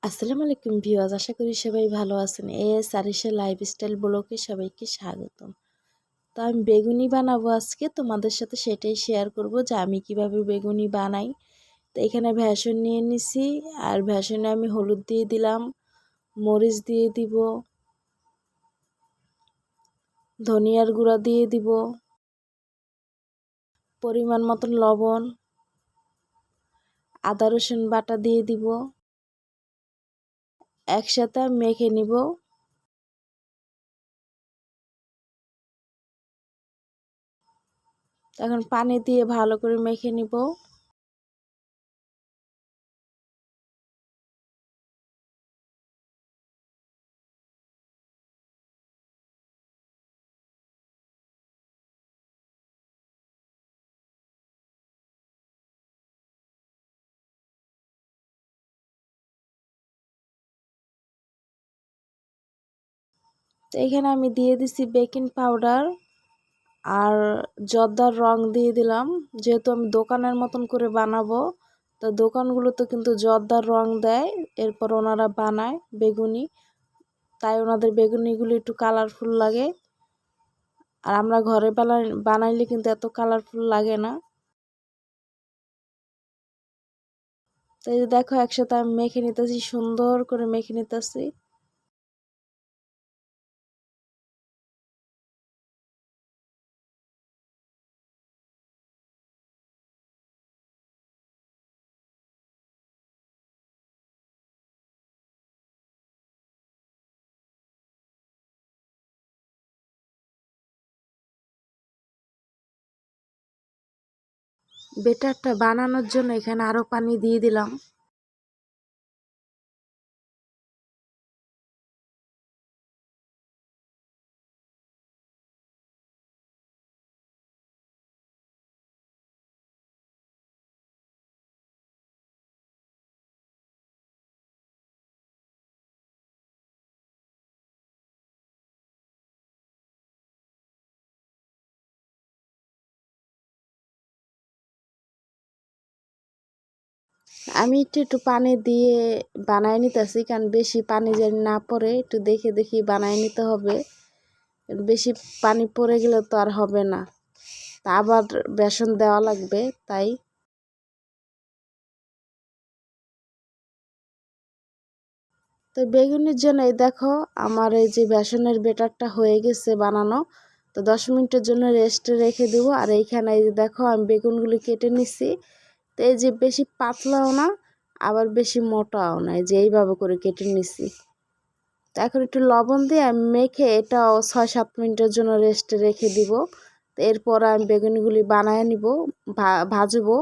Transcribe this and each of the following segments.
আসসালামু আলাইকুম ভিউয়ার্স, আশা করি সবাই ভালো আছেন। আরিশা লাইফস্টাইল ব্লগে সবাইকে স্বাগতম। তো আমি বেগুনি বানাবো আজকে, তোমাদের সাথে সেটাই শেয়ার করব যে আমি কিভাবে বেগুনি বানাই। তো এখানে ভেষণ নিয়ে নিছি, আর ভেষণে আমি হলুদ দিয়ে দিলাম, মরিচ দিয়ে দিব, ধনিয়ার গুঁড়া দিয়ে দিব, পরিমাণ মতন লবণ, আদা রসুন বাটা দিয়ে দিব, একসাথে মেখে নিব। এখন পানি দিয়ে ভালো করে মেখে নিব। তো এখানে আমি দিয়ে দিছি বেকিং পাউডার আর জর্দার রং দিয়ে দিলাম। যেহেতু আমি দোকানের মতন করে বানাবো, তো দোকানগুলোতে কিন্তু জর্দার রং দেয়, এরপর ওনারা বানায় বেগুনি, তাই ওনাদের বেগুনিগুলো একটু কালারফুল লাগে। আর আমরা ঘরে বানাইলে কিন্তু এত কালারফুল লাগে না। তো এই যে দেখো, একসাথে আমি মেখে নিতেছি, সুন্দর করে মেখে নিতেছি। বেটারটা বানানোর জন্য এখানে আরো পানি দিয়ে দিলাম। আমি একটু একটু পানি দিয়ে বানায় নিতেছি, কারণ বেশি পানি যেন না পড়ে, একটু দেখে দেখি বানায় নিতে হবে। বেশি পানি পড়ে গেলে তো আর হবে না, তা আবার বেসন দেওয়া লাগবে, তাই। তো বেগুনের জন্য এই দেখো, আমার এই যে বেসনের বেটারটা হয়ে গেছে বানানো। তো 10 মিনিটের জন্য রেস্টে রেখে দেবো। আর এইখানে এই যে দেখো, আমি বেগুনগুলি কেটে নিছি। তো এই যে বেশি পাতলাও না, আবার বেশি মোটাও না, এই যে এইভাবে করে কেটে নিছি। তো এখন একটু লবণ দিয়ে আমি মেখে এটাও 6-7 মিনিটের জন্য রেস্টে রেখে দিব। তো এরপর আমি বেগুনিগুলি বানায় নিব, ভাজবো।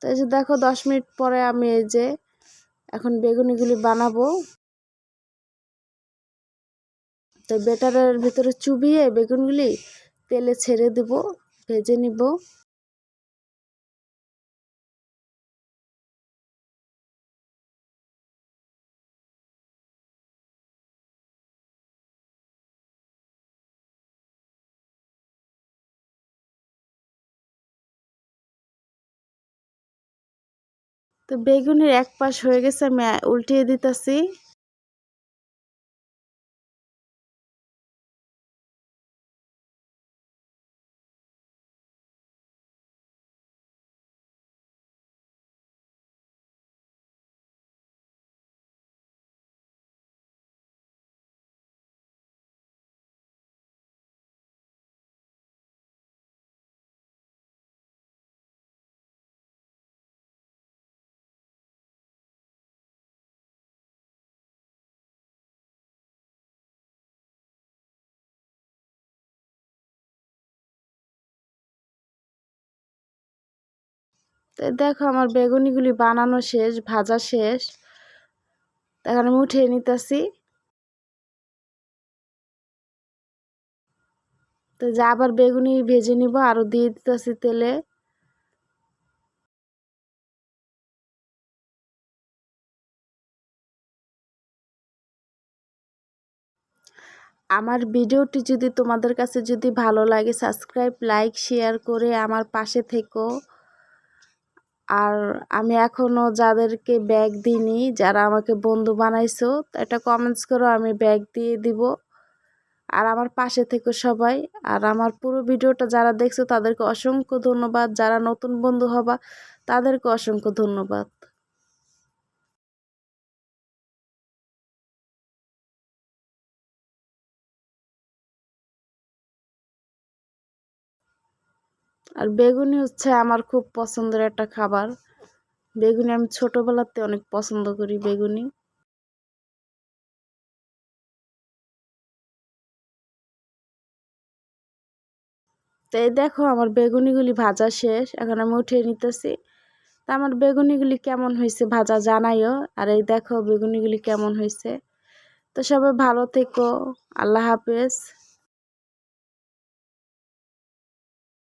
তো এই যে দেখো, 10 মিনিট পরে আমি এই যে এখন বেগুনিগুলি বানাবো। তো বেটারের ভিতরে চুবিয়ে বেগুনগুলি তেলে ছেড়ে দেব, ভেজে নিব। তো বেগুনের এক পাশ হয়ে গেছে, আমি উল্টিয়ে দিতেছি। তো দেখো, আমার বেগুনিগুলি বানানো শেষ, ভাজা শেষ। এখন আমি উঠিয়ে নিতেছি। তো যা আবার বেগুনি ভেজে নিব, আরো দিয়ে দিতেছি তেলে। আমার ভিডিওটি যদি তোমাদের কাছে যদি ভালো লাগে সাবস্ক্রাইব লাইক শেয়ার করে আমার পাশে থেকো। আর আমি এখনও যাদেরকে ব্যাগ দিইনি, যারা আমাকে বন্ধু বানাইছো, এটা কমেন্টস করো, আমি ব্যাগ দিয়ে দিব। আর আমার পাশে থেকো সবাই। আর আমার পুরো ভিডিওটা যারা দেখছো তাদেরকে অসংখ্য ধন্যবাদ, যারা নতুন বন্ধু হবা তাদেরকে অসংখ্য ধন্যবাদ। আর বেগুনি হচ্ছে আমার খুব পছন্দের একটা খাবার। বেগুনি আমি ছোটবেলাতে অনেক পছন্দ করি বেগুনি। তো এই দেখো আমার বেগুনিগুলি ভাজা শেষ, এখন আমি উঠিয়ে নিতেছি। তা আমার বেগুনিগুলি কেমন হয়েছে ভাজা জানাইও। আর এই দেখো বেগুনিগুলি কেমন হয়েছে। তো সবাই ভালো থেকো, আল্লাহ হাফেজ।